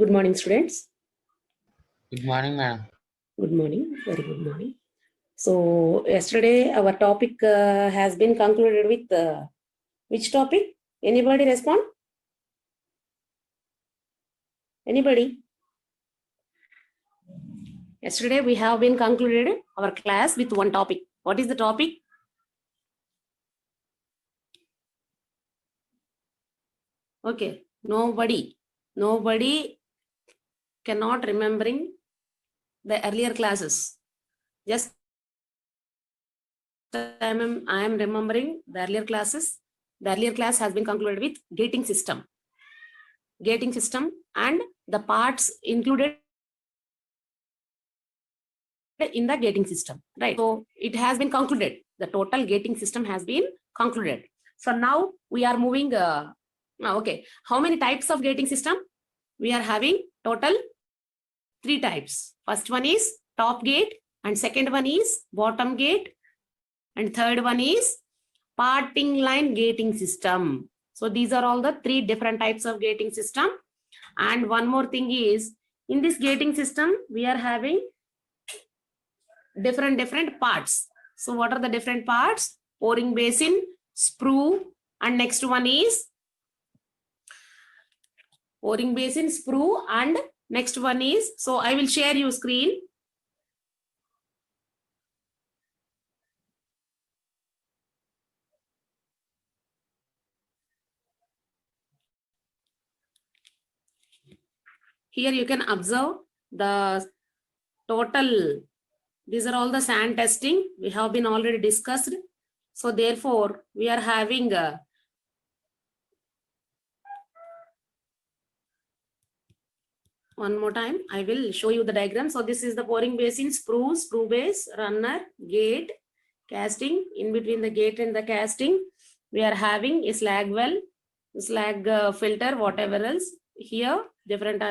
Good morning, students. Good morning, madam. Good morning. Very good morning. So yesterday our topic has been concluded with which topic? Anybody respond? Anybody? Yesterday we have been concluded our class with one topic. What is the topic? Okay. Nobody cannot remembering the earlier classes. Just I am remembering the earlier classes. The earlier class has been concluded with gating system and the parts included in the gating system, right? So it has been concluded. The total gating system has been concluded. So now we are moving. Okay, how many types of gating system? We are having total 3 types. First one is top gate, and second one is bottom gate, and third one is parting line gating system. So these are all the 3 different types of gating system. And one more thing is, in this gating system we are having different parts. So what are the different parts? Pouring basin, sprue, and next one is pouring basin, sprue, and next one is, so I will share you screen. Here you can observe the total. These are all the sand testing we have been already discussed. So therefore we are having one more time I will show you the diagram. So this is the pouring basin, sprue base, runner, gate, casting. In between the gate and the casting we are having a slag well, slag filter, whatever else. Here different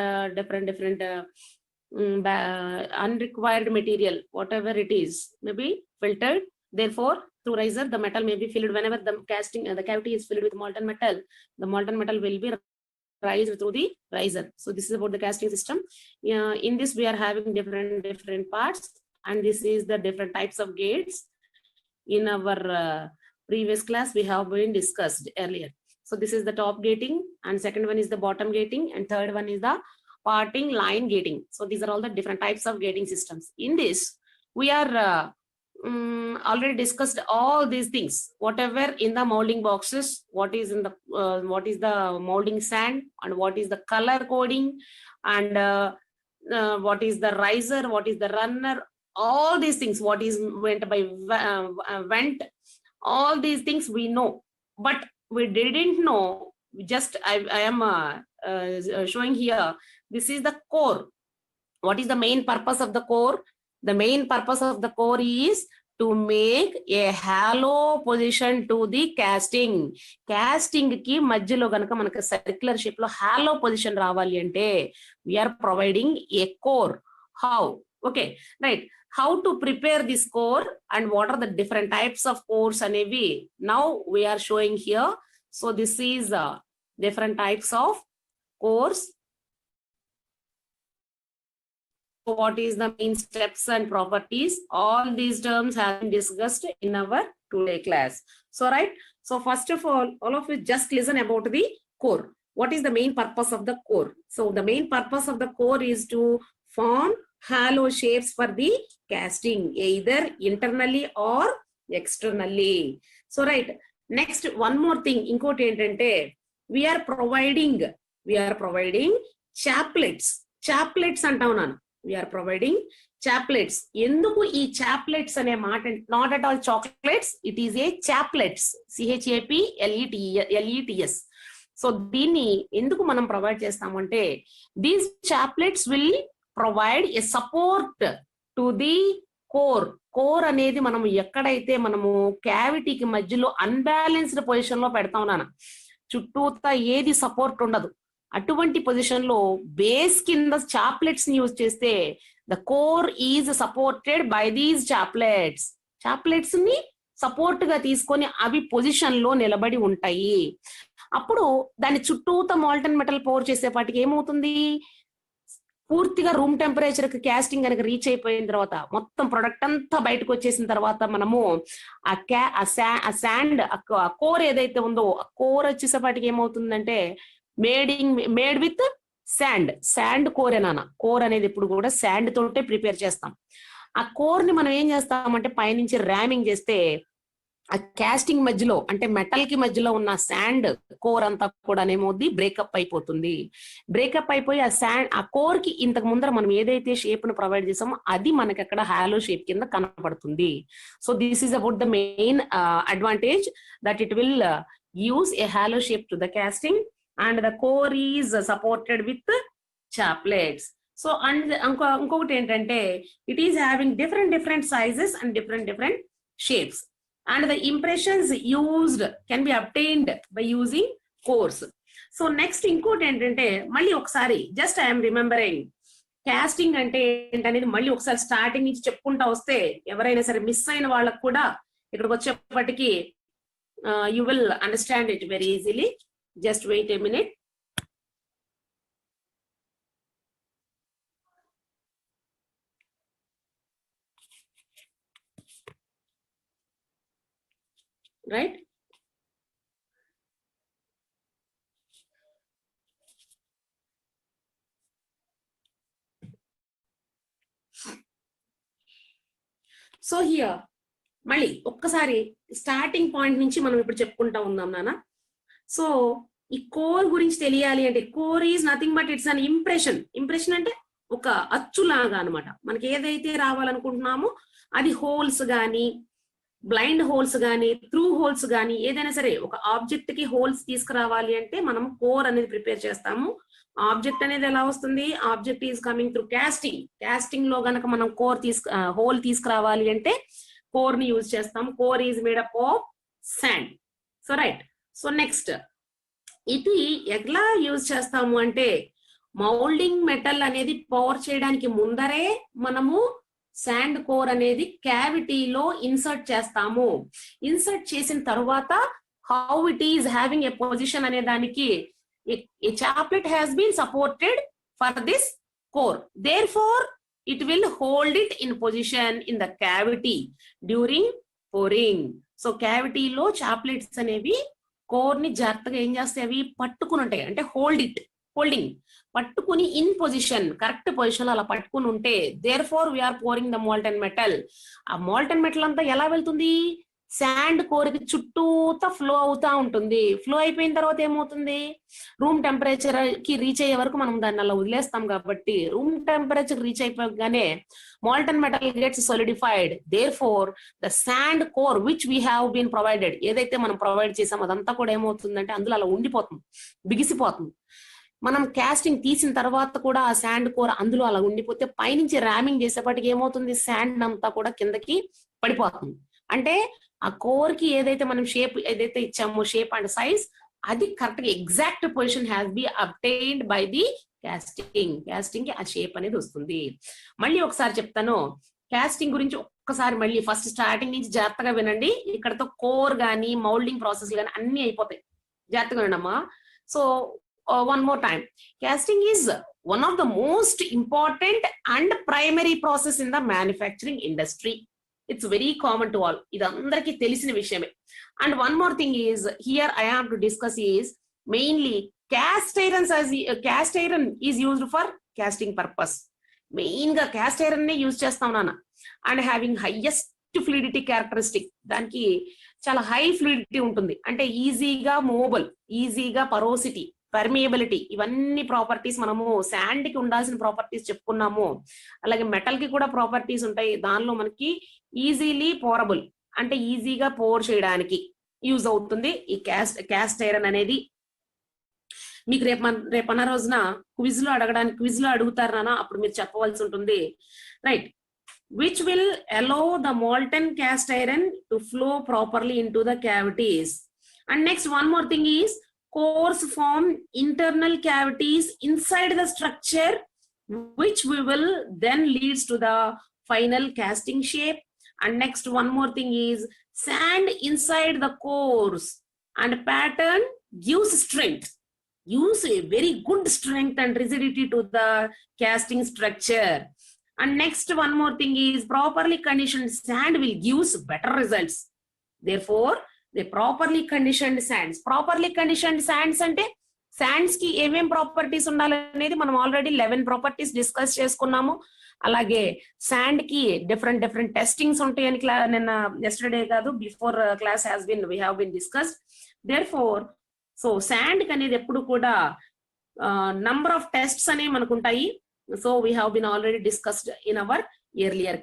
unrequired material, whatever it is, may be filtered. Therefore through riser the metal may be filled. Whenever the casting the cavity is filled with molten metal, the molten metal will be raised through the riser. So this is about the casting system. In this we are having different parts, and this is the different types of gates. In our previous class we have been discussed earlier. So this is the top gating, and second one is the bottom gating, and third one is the parting line gating. So these are all the different types of gating systems. In this we are already discussed all these things, whatever in the molding boxes, what is in the what is the molding sand, and what is the color coding, and what is the riser, what is the runner, all these things, what is went by vent, all these things we know, but we didn't know. Just I am showing here. This is the core. What is the main purpose of the core? The main purpose of the core is to make a hollow position to the casting. Casting ki madhyalo ganaka manaka circular shape lo hollow position ravali ante we are providing a core. How? Okay, right. How to prepare this core and what are the different types of cores anevi now we are showing here. So this is different types of cores. What is the main steps and properties? All these terms have been discussed in our today class. So right. So first of all of you just listen about the core. What is the main purpose of the core? So the main purpose of the core is to form hollow shapes for the casting, either internally or externally. So right. Next, one more thing, inkoti entante, we are providing chaplets antavu nanu. We are providing chaplets. Enduku ee chaplets ane maata, not at all chocolates, it is a chaplets, chaplets. So దీన్ని ఎందుకు మనం provide చేస్తామంటే these chaplets will provide a support to the core. Core అనేది మనం ఎక్కడైతే మనము క్యావిటీకి మధ్యలో unbalanced position లో పెడతా ఉన్నాను, చుట్టూతా ఏది సపోర్ట్ ఉండదు, అటువంటి పొజిషన్ లో బేస్ కింద చాప్లెట్స్ ని యూజ్ చేస్తే the core is supported by these chaplets ని సపోర్ట్ గా తీసుకొని అవి పొజిషన్ లో నిలబడి ఉంటాయి. అప్పుడు దాని చుట్టూతా మాల్టన్ మెటల్ పోర్ చేసేపాటికి ఏమవుతుంది, పూర్తిగా రూమ్ టెంపరేచర్ కి కాస్టింగ్ కనుక రీచ్ అయిపోయిన తర్వాత మొత్తం ప్రొడక్ట్ అంతా బయటకు వచ్చేసిన తర్వాత మనము ఆ శాండ్ కోర్ ఏదైతే ఉందో ఆ కోర్ వచ్చేసేపాటికి ఏమవుతుందంటే మేడ్ విత్ శాండ్ కోరేనా కోర్ అనేది ఎప్పుడు కూడా శాండ్ తోటే ప్రిపేర్ చేస్తాం. ఆ కోర్ ని మనం ఏం చేస్తామంటే పైనుంచి ర్యామింగ్ చేస్తే ఆ కాస్టింగ్ మధ్యలో అంటే మెటల్ కి మధ్యలో ఉన్న శాండ్ కోర్ అంతా కూడా ఏమవుద్ది బ్రేకప్ అయిపోతుంది. బ్రేకప్ అయిపోయి ఆ కోర్ కి ఇంతకు ముందర మనం ఏదైతే షేప్ ను ప్రొవైడ్ చేసామో అది మనకి అక్కడ హాలో షేప్ కింద కనపడుతుంది. So this is about the main advantage that it will use a hollow shape to the casting and the core is supported with chaplets. So and ఇంకొకటి ఏంటంటే it is having different sizes and different shapes. And the impressions used can be obtained by using cores. So next ఇంకోటి ఏంటంటే మళ్ళీ ఒకసారి just I'm remembering casting అంటే ఏంటనేది మళ్ళీ ఒకసారి స్టార్టింగ్ నుంచి చెప్పుకుంటా వస్తే ఎవరైనా సరే మిస్ అయిన వాళ్ళకు కూడా ఇక్కడికి వచ్చేప్పటికి you will understand it very easily. Just wait a minute. Right? So here మళ్ళీ ఒక్కసారి స్టార్టింగ్ పాయింట్ నుంచి మనం ఇప్పుడు చెప్పుకుంటా ఉందాం నాన్న. సో ఈ కోర్ గురించి తెలియాలి అంటే core is nothing but it's an impression అంటే ఒక అచ్చులాగా అనమాట. మనకి ఏదైతే రావాలనుకుంటున్నామో అది హోల్స్ గానీ బ్లైండ్ హోల్స్ గానీ త్రూ హోల్స్ గానీ ఏదైనా సరే ఒక ఆబ్జెక్ట్ కి హోల్స్ తీసుకురావాలి అంటే మనం కోర్ అనేది ప్రిపేర్ చేస్తాము. ఆబ్జెక్ట్ అనేది ఎలా వస్తుంది? Object is coming through casting లో గనక మనం హోల్ తీసుకురావాలి అంటే కోర్ ని యూజ్ చేస్తాం. Core is made up of sand. So right. So next ఇది ఎలా యూజ్ చేస్తాము అంటే మౌల్డింగ్ మెటల్ అనేది పవర్ చేయడానికి ముందరే మనము శాండ్ కోర్ అనేది క్యావిటీలో ఇన్సర్ట్ చేస్తాము. ఇన్సర్ట్ చేసిన తర్వాత how it is having a position అనే దానికి a chaplet has been supported for this core. Therefore, it will hold it in position in the cavity during pouring. So cavity లో chaplets అనేవి core ని జాగ్రత్తగా ఏం చేస్తాయి? అవి పట్టుకుని ఉంటాయి. అంటే హోల్డింగ్ పట్టుకుని ఇన్ పొజిషన్ కరెక్ట్ పొజిషన్ లో అలా పట్టుకుని ఉంటే therefore we are pouring the molten metal. ఆ మోల్టన్ మెటల్ అంతా ఎలా వెళ్తుంది? శాండ్ కోర్కి చుట్టూతా ఫ్లో అవుతా ఉంటుంది. ఫ్లో అయిపోయిన తర్వాత ఏమవుతుంది? రూమ్ టెంపరేచర్ కి రీచ్ అయ్యే వరకు మనం దాన్ని అలా వదిలేస్తాం కాబట్టి రూమ్ టెంపరేచర్ రీచ్ అయిపోగానే molten metal gets solidified. Therefore the sand core which we have been provided, ఏదైతే మనం ప్రొవైడ్ చేసామో అదంతా కూడా ఏమవుతుందంటే అందులో అలా ఉండిపోతుంది, బిగిసిపోతుంది. మనం కాస్టింగ్ తీసిన తర్వాత కూడా ఆ శాండ్ కోర్ అందులో అలా ఉండిపోతే పైనుంచి ర్యామింగ్ చేసేపటికి ఏమవుతుంది? శాండ్ అంతా కూడా కిందకి పడిపోతుంది. అంటే ఆ కోర్ కి ఏదైతే మనం షేప్ ఏదైతే ఇచ్చామో షేప్ అండ్ సైజ్ అది కరెక్ట్ గా exact position has be obtained by the casting కి ఆ షేప్ అనేది వస్తుంది. మళ్ళీ ఒకసారి చెప్తాను కాస్టింగ్ గురించి ఒక్కసారి మళ్ళీ ఫస్ట్ స్టార్టింగ్ నుంచి జాగ్రత్తగా వినండి. ఇక్కడతో కోర్ గానీ మౌల్డింగ్ ప్రాసెస్ గానీ అన్ని అయిపోతాయి. జాగ్రత్తగా వినమ్మా. So one more time, casting is one of the most important and primary process in the manufacturing industry. It's very common to all. ఇది అందరికీ తెలిసిన విషయమే. And one more thing is here I have to discuss is mainly cast iron is used for casting purpose. Main గా cast iron నే use చేస్తాం నాన్న. And having highest fluidity characteristic, దానికి చాలా హై ఫ్లూయిడిటీ ఉంటుంది. అంటే ఈజీగా మూవబుల్, ఈజీగా పరోసిటీ, పర్మియబిలిటీ, ఇవన్నీ ప్రాపర్టీస్ మనము శాండ్ కి ఉండాల్సిన ప్రాపర్టీస్ చెప్పుకున్నాము. అలాగే మెటల్ కి కూడా ప్రాపర్టీస్ ఉంటాయి. దానిలో మనకి ఈజీలీ పోరబుల్ అంటే ఈజీగా పోర్ చేయడానికి యూజ్ అవుతుంది ఈ క్యాస్ట్ ఐరన్ అనేది. మీకు రేపన్న రోజున క్విజ్ లో అడుగుతారు నాన్న, అప్పుడు మీరు చెప్పవలసి ఉంటుంది. Right. Which will allow the molten cast iron to flow properly in to the cavities. And next one more thing is cores form internal cavities inside the structure which we will then leads to the final casting shape. And next one more thing is sand inside the cores and pattern gives strength. gives a very good strength and rigidity to the casting structure. And next, one more thing is properly conditioned sand will gives better results. Therefore, the properly conditioned sands అంటే sands కి ఏమేం properties ఉండాలనేది మనం already 11 properties discuss చేసుకున్నాము. అలాగే sand కి different testings ఉంటాయని నిన్న yesterday కాదు before class we have been discussed. Therefore, so sand కి అనేది ఎప్పుడు కూడా నంబర్ ఆఫ్ టెస్ట్స్ అనేవి మనకు ఉంటాయి. So we have been already discussed in our earlier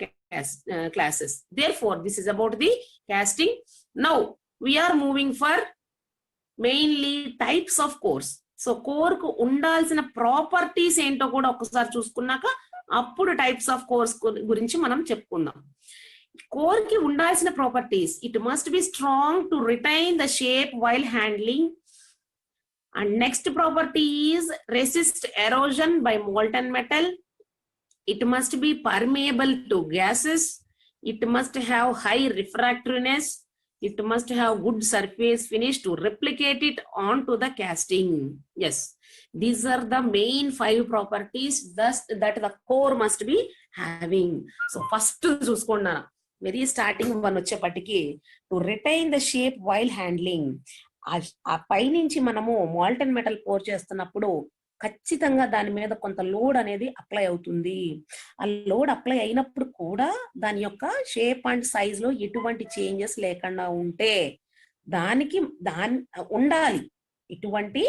classes. Therefore, this is about the casting. Now we are moving for mainly types of cores. So core ku undalsina properties ento kuda okasari chusukunnaka appudu types of cores gurinchi manam cheppukundam. Core ki undalsina properties, it must be strong to retain the shape while handling. And next property is resist erosion by molten metal. It must be permeable to gases. It must have high refractoriness. It must have good surface finish to replicate it onto the casting. Yes, these are the main 5 properties thus that the core must be having. So first chuskonna very starting one వచ్చేపటికి to retain the shape while handling. ఆ పైనుంచి మనము molten metal pour చేస్తున్నప్పుడు ఖచ్చితంగా దాని మీద కొంత load అనేది apply అవుతుంది. ఆ లోడ్ అప్లై అయినప్పుడు కూడా దాని యొక్క షేప్ అండ్ సైజ్ లో ఎటువంటి చేంజెస్ లేకుండా ఉంటే దానికి ఉండాలి, ఇటువంటి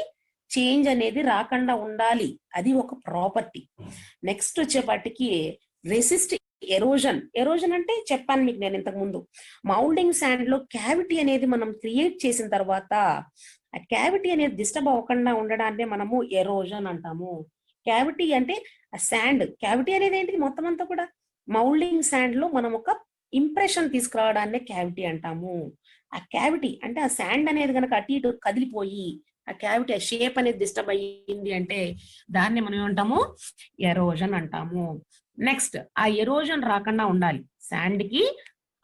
చేంజ్ అనేది రాకుండా ఉండాలి, అది ఒక ప్రాపర్టీ. నెక్స్ట్ వచ్చేపటికి రెసిస్ట్ ఎరోజన్ అంటే చెప్పాను మీకు నేను ఇంతకు ముందు, మౌల్డింగ్ శాండ్ లో క్యావిటీ అనేది మనం క్రియేట్ చేసిన తర్వాత ఆ క్యావిటీ అనేది డిస్టర్బ్ అవ్వకుండా ఉండడాన్ని మనము ఎరోజన్ అంటాము. క్యావిటీ అంటే ఆ శాండ్ క్యావిటీ అనేది ఏంటిది మొత్తం అంతా కూడా మౌల్డింగ్ శాండ్ లో మనం ఒక ఇంప్రెషన్ తీసుకురావడాన్ని క్యావిటీ అంటాము. ఆ క్యావిటీ అంటే ఆ శాండ్ అనేది కనుక అటు ఇటు కదిలిపోయి ఆ క్యావిటీ ఆ షేప్ అనేది డిస్టర్బ్ అయ్యింది అంటే దాన్ని మనం ఏమంటాము, ఎరోజన్ అంటాము. నెక్స్ట్ ఆ ఎరోజన్ రాకుండా ఉండాలి, శాండ్ కి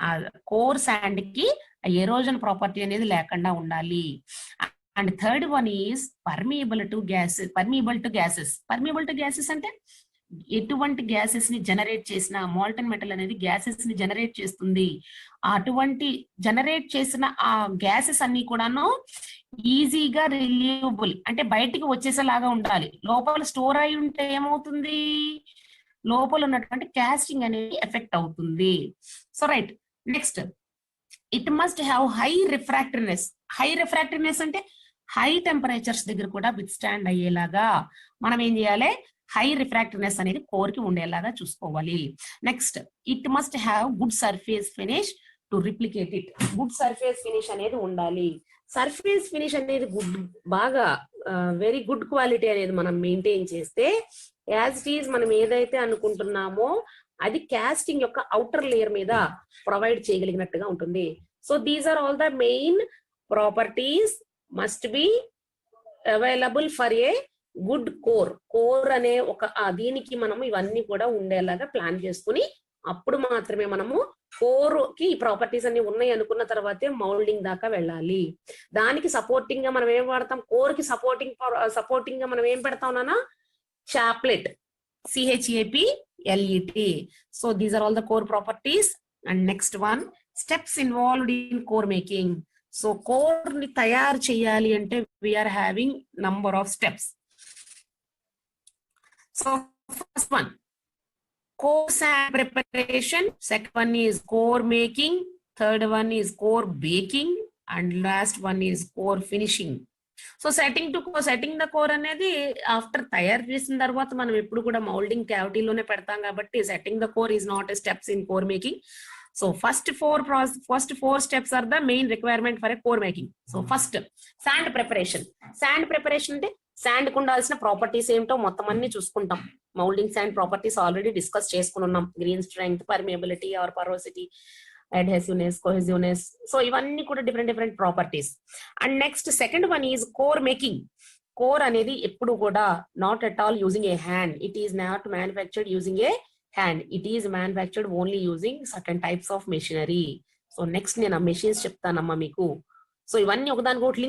ఆ కోర్ శాండ్ కి ఆ ఎరోజన్ ప్రాపర్టీ అనేది లేకుండా ఉండాలి. And third one is permeable to gases అంటే ఎటువంటి గ్యాసెస్ ని జనరేట్ చేసిన మాల్టన్ మెటల్ అనేది గ్యాసెస్ ని జనరేట్ చేస్తుంది. అటువంటి జనరేట్ చేసిన ఆ గ్యాసెస్ అన్ని కూడాను ఈజీగా రిలీవబుల్ అంటే బయటికి వచ్చేసేలాగా ఉండాలి. లోపల స్టోర్ అయి ఉంటే ఏమవుతుంది, లోపల ఉన్నటువంటి కాస్టింగ్ అనేది ఎఫెక్ట్ అవుతుంది. So right, next it must have high refractiveness అంటే హై టెంపరేచర్స్ దగ్గర కూడా విత్ స్టాండ్ అయ్యేలాగా మనం ఏం చేయాలి, హై రిఫ్రాక్టివ్నెస్ అనేది కోర్ కి ఉండేలాగా చూసుకోవాలి. Next it must have good surface finish to replicate it. Good surface finish అనేది ఉండాలి. సర్ఫేస్ ఫినిష్ అనేది బాగా వెరీ గుడ్ క్వాలిటీ అనేది మనం మెయింటైన్ చేస్తే యాజ్ ఇట్ ఈజ్ మనం ఏదైతే అనుకుంటున్నామో అది కాస్టింగ్ యొక్క అవుటర్ లేయర్ మీద ప్రొవైడ్ చేయగలిగినట్టుగా ఉంటుంది. So these are all the main properties must be available for a good core అనే ఒక దీనికి మనం ఇవన్నీ కూడా ఉండేలాగా ప్లాన్ చేసుకుని అప్పుడు మాత్రమే మనము కోర్ కి ఈ ప్రాపర్టీస్ అన్ని ఉన్నాయి అనుకున్న తర్వాతే మౌల్డింగ్ దాకా వెళ్ళాలి. దానికి సపోర్టింగ్ గా మనం ఏం వాడతాం, కోర్ కి సపోర్టింగ్ గా మనం ఏం పెడతాం నాన్న, chaplet, CHAPLET. So these are all the core properties. And next one, steps involved in core making. So core ni tayar cheyali ante we are having number of steps. So first one, core sand preparation. Second one is core making. Third one is core baking. And last one is core finishing. So setting the core అనేది after తయారు చేసిన తర్వాత మనం ఎప్పుడు కూడా moulding క్యావిటీలోనే పెడతాం కాబట్టి setting the core is not a steps in core making. So first four steps are the main requirement for a core making. So first sand preparation అంటే శాండ్ కు ఉండాల్సిన ప్రాపర్టీస్ ఏమిటో మొత్తం అన్ని చూసుకుంటాం. Moulding sand properties already discuss చేసుకుని ఉన్నాం, green strength, permeability or porosity, adhesiveness, cohesiveness. So ఇవన్నీ కూడా different properties. And next second one is core making. Core అనేది ఎప్పుడు కూడా not at all using a hand. It is not manufactured using a hand. It is manufactured only using certain types of machinery. So next నేను machines చెప్తానమ్మా మీకు. So ఇవన్నీ ఒకదానికి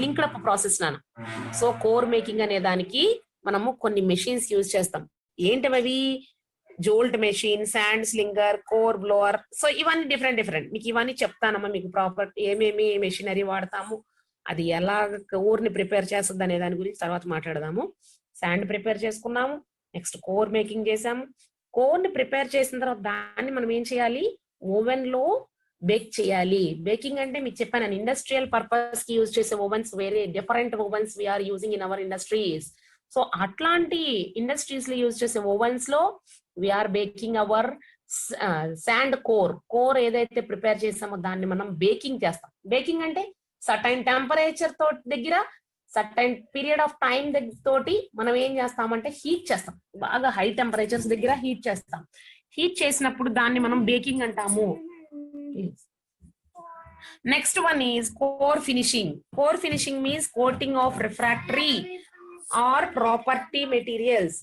linked up process నాన్న. So core making అనే దానికి మనము కొన్ని మెషిన్స్ యూజ్ చేస్తాం. ఏంటవి? Jolt machine, sand slinger, core blower. So ఇవన్నీ డిఫరెంట్. మీకు ఇవన్నీ చెప్తానమ్మా, మీకు ప్రాపర్ ఏమేమి మెషినరీ వాడతాము, అది ఎలా కోర్ ని ప్రిపేర్ చేస్తుంది అనే దాని గురించి తర్వాత మాట్లాడదాము. శాండ్ ప్రిపేర్ చేసుకున్నాము, నెక్స్ట్ కోర్ మేకింగ్ చేసాము. కోర్ ని ప్రిపేర్ చేసిన తర్వాత దాన్ని మనం ఏం చేయాలి? ఓవెన్ లో బేక్ చేయాలి. బేకింగ్ అంటే మీకు చెప్పాను, ఇండస్ట్రియల్ పర్పస్ కి యూజ్ చేసే ఓవెన్స్, వేరే different ovens we are using in our industries. So అట్లాంటి ఇండస్ట్రీస్ లో యూజ్ చేసే ఓవెన్స్ లో we are baking our sand core ఏదైతే ప్రిపేర్ చేసామో దాన్ని మనం బేకింగ్ చేస్తాం. బేకింగ్ అంటే సర్టైన్ టెంపరేచర్ దగ్గర సర్టైన్ పీరియడ్ ఆఫ్ టైం తోటి మనం ఏం చేస్తామంటే హీట్ చేస్తాం. బాగా హై టెంపరేచర్స్ దగ్గర హీట్ చేస్తాం. హీట్ చేసినప్పుడు దాన్ని మనం బేకింగ్ అంటాము. Next one is core finishing. Core finishing means coating of refractory or property materials.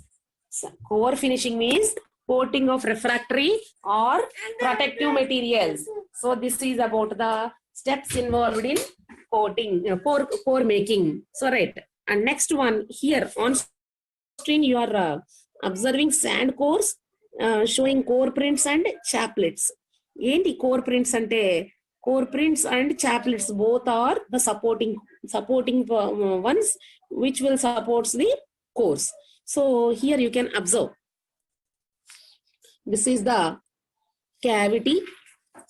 Core finishing means coating of refractory or protective materials. So this is about the steps involved in coating, core making. So right. And next one here on screen you are observing sand cores showing core prints and chaplets. Enti core prints ante core prints and chaplets both are the supporting ones which will supports the cores. So here you can observe, this is the cavity.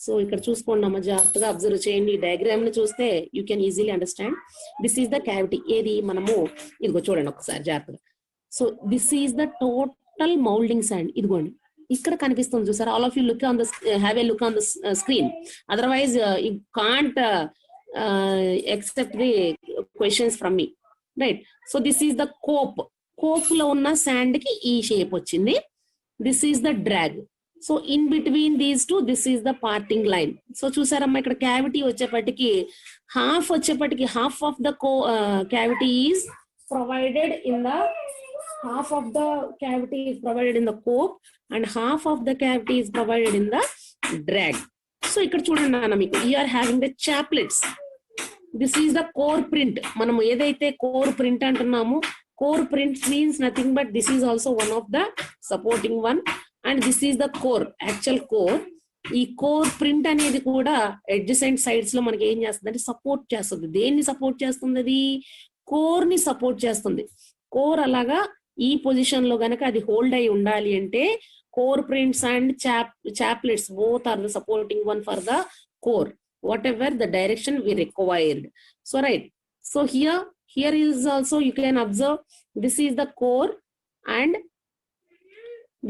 So ఇక్కడ చూసుకోండి అమ్మ, జాగ్రత్తగా observe చేయండి. ఈ diagram ని చూస్తే you can easily understand. This is the cavity. ఏది మనము ఇదిగో చూడండి ఒకసారి జాగ్రత్తగా. So this is the total moulding sand. ఇదిగోండి ఇక్కడ కనిపిస్తుంది చూసారా? All of you look on the have a look on the screen, otherwise you can't accept the questions from me, right? So this is the cope లో ఉన్న sand కి ఈ shape వచ్చింది. This is the drag. So in between these two, this is the parting line. So చూసారమ్మా, ఇక్కడ cavity వచ్చేపటికి half of the cavity is provided in the cope and half of the cavity is provided in the drag. So ఇక్కడ చూడండి అన్న, మీకు you are having the chaplets. This is the core print. మనము ఏదైతే core print అంటున్నామో, core print means nothing but this is also one of the supporting one and this is the core, actual core. ఈ core print అనేది కూడా adjacent sides లో మనకి ఏం చేస్తుంది అంటే సపోర్ట్ చేస్తుంది. దేన్ని సపోర్ట్ చేస్తుంది? అది కోర్ ని సపోర్ట్ చేస్తుంది. కోర్ అలాగా ఈ పొజిషన్ లో గనక అది హోల్డ్ అయి ఉండాలి అంటే core prints and chaplets both are the supporting one for the core, whatever the direction we required. So right, so here is also you can observe, this is the core and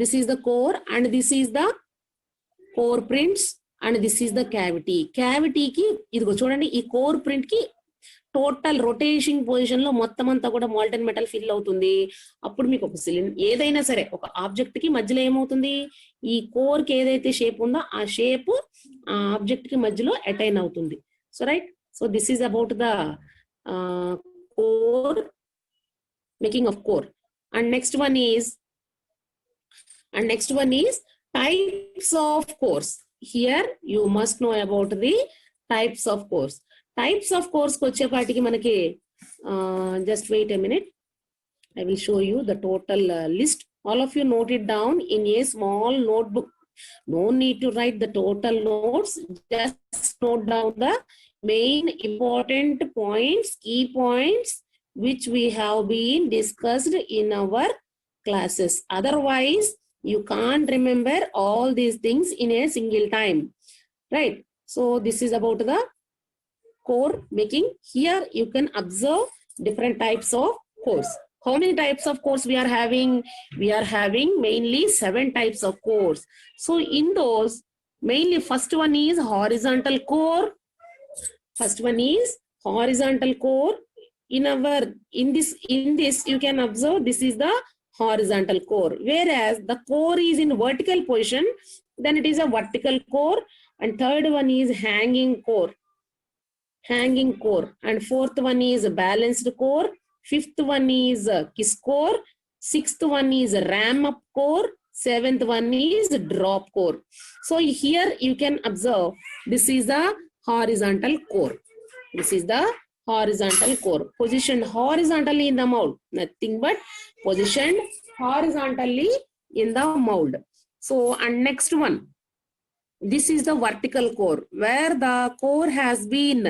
this is the core prints and this is the cavity ki idigo chudandi, ee core print ki total rotation position లో మొత్తం అంతా కూడా molten metal fill అవుతుంది. అప్పుడు మీకు ఒక ఏదైనా సరే ఒక ఆబ్జెక్ట్ కి మధ్యలో ఏమవుతుంది? ఈ కోర్ కి ఏదైతే షేప్ ఉందో ఆ షేప్ ఆ ఆబ్జెక్ట్ కి మధ్యలో అటైన్ అవుతుంది. So right, so this is about the core making of core. And next one is types of cores. Here you must know about the types of cores. Types of cores కి వచ్చేపాటికి మనకి just wait a minute, I will show you the total list. All of you note it down in a small notebook. No need to write the total notes, just note down the main important points, key points which we have been discussed in our classes. Otherwise you can't remember all these things in a single time, right? So this is about the core making. Here you can observe different types of cores. How many types of cores we are having? We are having mainly 7 types of cores. So in those, mainly first one is horizontal core. In this you can observe this is the horizontal core. Whereas the core is in vertical position, then it is a vertical core. And third one is hanging core. And fourth one is balanced core. Fifth one is kiss core. Sixth one is ram up core. Seventh one is drop core. So here you can observe this is the horizontal core. This is the horizontal core, positioned horizontally in the mold, nothing but positioned horizontally in the mold. So, and next one, this is the vertical core, where the core has been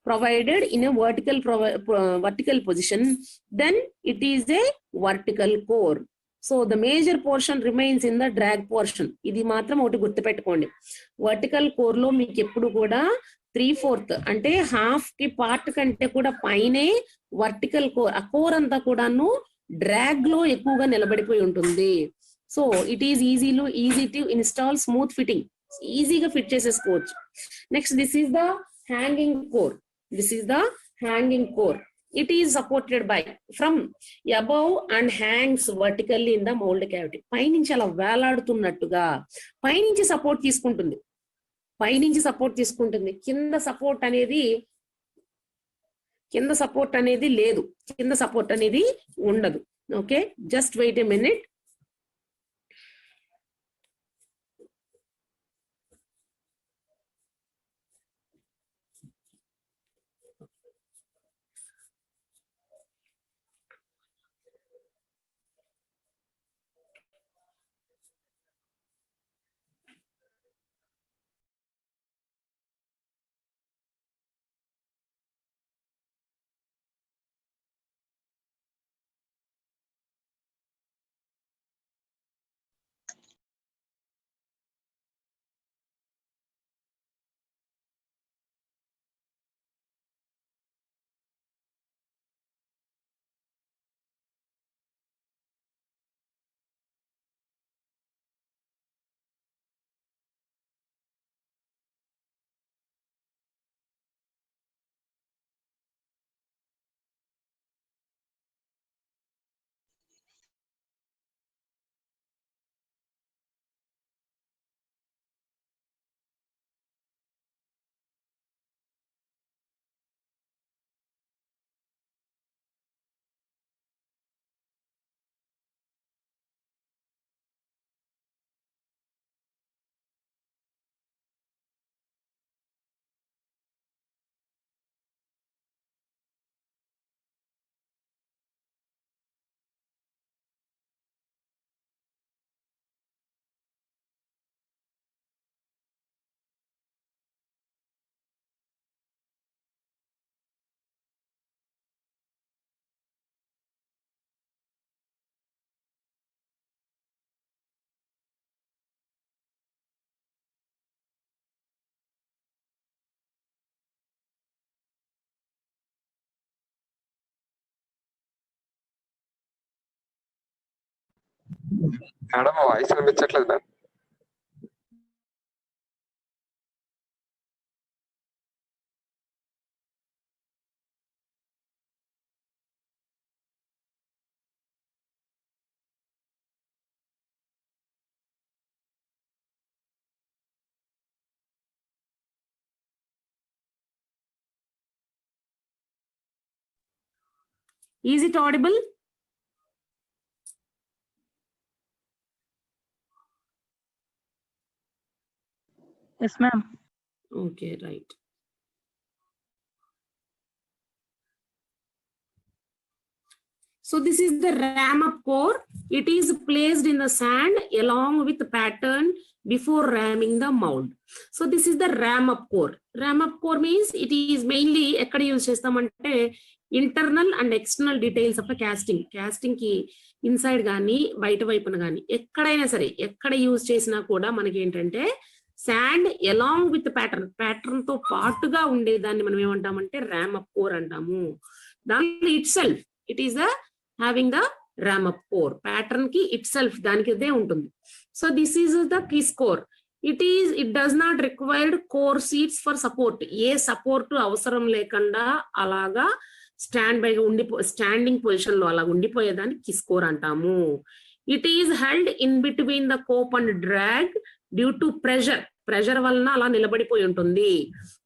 provided in a vertical position, then it is a vertical core. So the major portion remains in the drag portion. ఇది మాత్రం ఒకటి గుర్తుపెట్టుకోండి, vertical core లో మీకు ఎప్పుడు కూడా 3/4 అంటే half కి పార్ట్ కంటే కూడా పైనే వర్టికల్ కోర్, ఆ కోర్ అంతా కూడాను డ్రాగ్ లో ఎక్కువగా నిలబడిపోయి ఉంటుంది. So it is easy to install, smooth fitting, ఈజీగా ఫిట్ చేసేసుకోవచ్చు. Next, this is the hanging core. This is the hanging core. It is supported by from above and hangs vertically in the mold cavity. పైనుంచి అలా వేలాడుతున్నట్టుగా పైనుంచి support తీసుకుంటుంది. కింద support అనేది లేదు, కింద సపోర్ట్ అనేది ఉండదు. Okay, just wait a minute. Madam voice వినిపించట్లేదు ma'am. Is it audible? Yes, ma'am. Okay, right. So this is the ram up core. It is placed in the sand along with the pattern before ramming the mold. So this is the ram up core. Ram up core means it is mainly ekkada use chestamante internal and external details of a casting. Casting ki inside gaani బయట వైపున గాని ఎక్కడైనా సరే ఎక్కడ use చేసినా కూడా మనకి ఏంటంటే శాండ్ అలాంగ్ విత్ ప్యాటర్న్ తో పాటుగా ఉండే దాన్ని మనం ఏమంటామంటే ram up core అంటాము. దాని itself it is a having the ram up core pattern ki itself daniki ade untundi. So this is the kiss core. It does not require core seats for support. A support అవసరం లేకుండా అలాగా stand by standing position లో అలా ఉండిపోయేదాన్ని kiss core అంటాము. It is held in between the cope and drag due to pressure వలన అలా నిలబడిపోయి ఉంటుంది.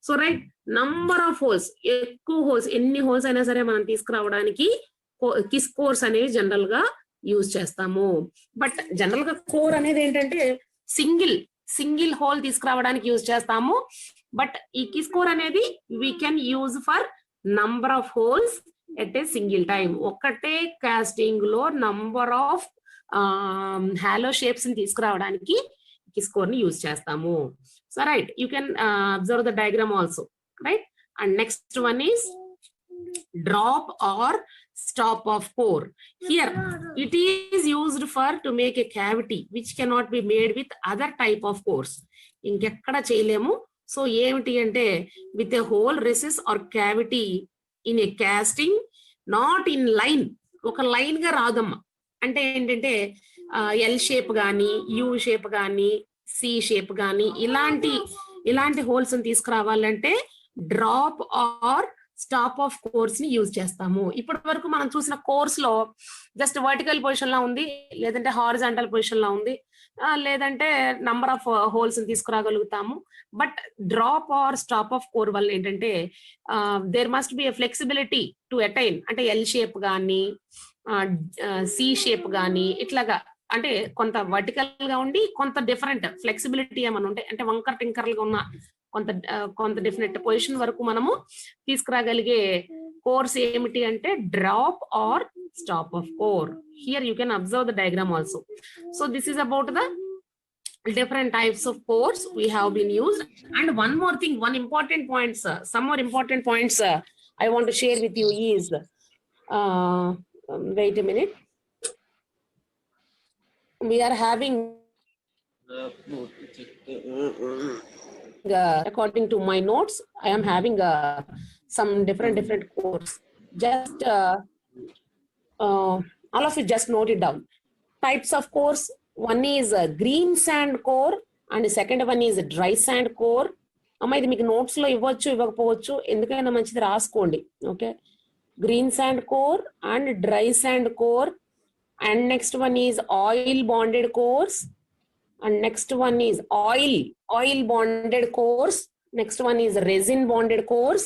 So right, number of holes, ఎక్కువ హోల్స్, ఎన్ని హోల్స్ అయినా సరే మనం తీసుకురావడానికి కిస్ కోర్స్ అనేవి జనరల్ గా యూజ్ చేస్తాము. బట్ జనరల్ గా కోర్ అనేది ఏంటంటే సింగిల్ హోల్ తీసుకురావడానికి యూజ్ చేస్తాము. బట్ ఈ కీ స్కోర్ అనేది we can use for number of holes at a single time. ఒక్కటే కాస్టింగ్ లో నంబర్ ఆఫ్ హాలో షేప్స్ ని తీసుకురావడానికి కీ స్కోర్ ని యూజ్ చేస్తాము. So right, you can observe the diagram also, right. And next one is drop or stop of core. Here it is used for to make a cavity which cannot be made with other type of cores. ఇంకెక్కడ చేయలేము. So ఏమిటి అంటే with a hole recess or cavity in a casting not in line, ఒక line గా రాదమ్మా. అంటే ఏంటంటే L shape గానీ, యూ షేప్ గానీ, సి షేప్ గానీ ఇలాంటి హోల్స్ తీసుకురావాలంటే drop or stop of cores ని యూజ్ చేస్తాము. ఇప్పటి వరకు మనం చూసిన కోర్స్ లో జస్ట్ వర్టికల్ పొజిషన్ లా ఉంది, లేదంటే హారిజాంటల్ పొజిషన్ లా ఉంది, లేదంటే నంబర్ ఆఫ్ హోల్స్ తీసుకురాగలుగుతాము. But drop or stop of core వల్ల ఏంటంటే there must be a flexibility to attain, అంటే ఎల్ షేప్ గానీ, సి షేప్ గానీ, ఇట్లాగా అంటే కొంత వర్టికల్ గా ఉండి కొంత డిఫరెంట్ ఫ్లెక్సిబిలిటీ ఏమైనా ఉంటాయి, అంటే వంకర్ టింకర్లు గా ఉన్న కొంత డెఫినెట్ పొజిషన్ వరకు మనము తీసుకురాగలిగే కోర్స్ ఏమిటి అంటే drop or stop of core. Here you can observe the diagram also. So this is about the different types of cores we have been used. And one more thing, some more important points I want to share with you is wait a minute, we are having according to my notes, I am having some different cores. Just all of you just note it down. Types of cores, one is green sand core and the second one is dry sand core. అమ్మా ఇది మీకు notes లో ఇవ్వచ్చు, ఇవ్వకపోవచ్చు, ఎందుకైనా మంచిది రాసుకోండి. Okay, green sand core and dry sand core, and next one is oil bonded course, and next one is oil bonded cores, next one is resin bonded cores,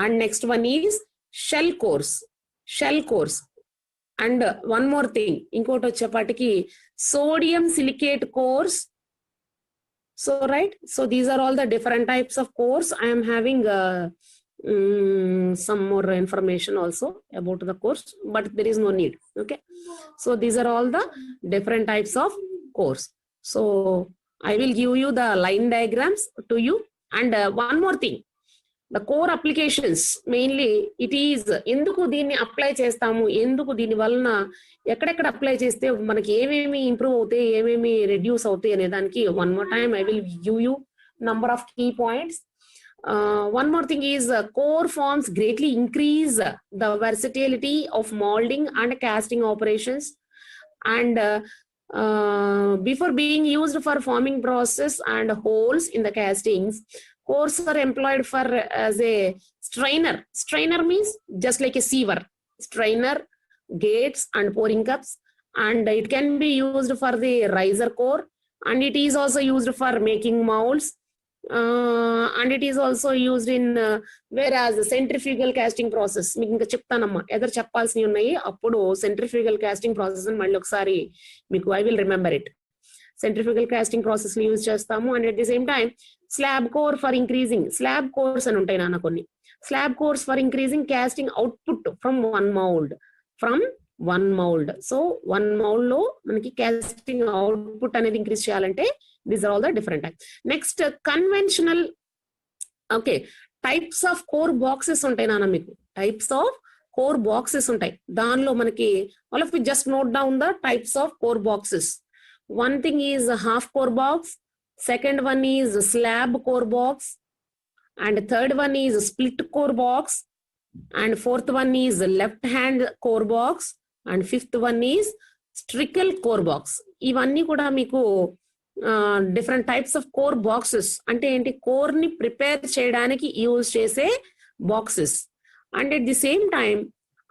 and next one is shell cores. And one more thing, inkoti vachepatiki sodium silicate cores. So right, so these are all the different types of cores. I am having some more information also about the cores, but there is no need. Okay, so these are all the different types of cores. So I will give you the line diagrams to you. And one more thing, the core applications, mainly it is enduku దీన్ని apply చేస్తాము, ఎందుకు దీని వలన ఎక్కడెక్కడ apply చేస్తే మనకి ఏమేమి improve అవుతాయి, ఏమేమి రెడ్యూస్ అవుతాయి అనే దానికి one more time I will give you number of key points. One more thing is core forms greatly increase the versatility of molding and casting operations, and before being used for forming process and holes in the castings, cores are employed for as a strainer means just like a sieve, strainer, gates and pouring cups, and it can be used for the riser core, and it is also used for making molds, and it is also used in whereas centrifugal casting process మీకు ఇంకా చెప్తానమ్మా, ఎదరు చెప్పాల్సినవి ఉన్నాయి, అప్పుడు centrifugal casting process అని మళ్ళీ ఒకసారి మీకు I will remember it. Centrifugal casting process ని యూజ్ చేస్తాము. And at the same time slab core for increasing, slab cores అని ఉంటాయి నాన్న కొన్ని, slab cores for increasing casting output from one mold. So one mold లో మనకి casting output అనేది increase చేయాలంటే these are all the different types. Next, conventional, okay, types of core boxes ఉంటాయి నాన్న, మీకు types of core boxes ఉంటాయి. దానిలో మనకి all of you just note down the types of core boxes. One thing is a half core box, second one is a slab core box, and third one is a split core box, and fourth one is a left hand core box, and fifth one is trickle core box. ఇవన్నీ కూడా మీకు different types of core boxes అంటే ఏంటి, core ని prepare చేయడానికి use చేసే boxes. And at the same time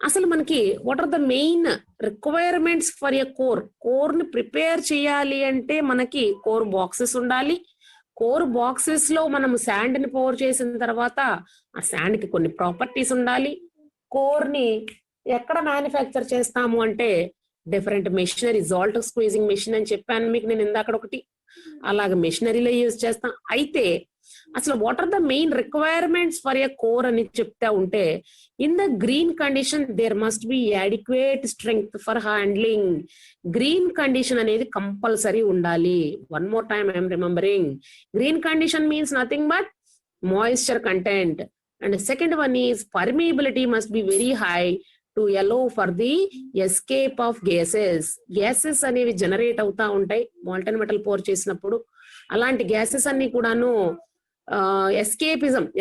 అసలు మనకి what are the main requirements for a core ని ప్రిపేర్ చేయాలి అంటే మనకి కోర్ బాక్సెస్ ఉండాలి. కోర్ బాక్సెస్ లో మనం శాండ్ ని పోర్ చేసిన తర్వాత ఆ శాండ్ కి కొన్ని ప్రాపర్టీస్ ఉండాలి. కోర్ ని ఎక్కడ మ్యానుఫ్యాక్చర్ చేస్తాము అంటే different machinery, salt squeezing machine అని చెప్పాను మీకు నేను ఇందాక ఒకటి, అలాగే మెషినరీలో యూజ్ చేస్తాం. అయితే అసలు what are the main requirements for a core అని చెప్తా ఉంటే, in the green condition there must be adequate strength for handling. Green condition అనేది కంపల్సరీ ఉండాలి. One more time I'm remembering, green condition means nothing but moisture content, and the second one is permeability must be very high to allow for the escape of gases. Gases అనేవి generate అవుతా ఉంటాయి molten metal pour చేసినప్పుడు. అలాంటి gases అన్ని కూడాను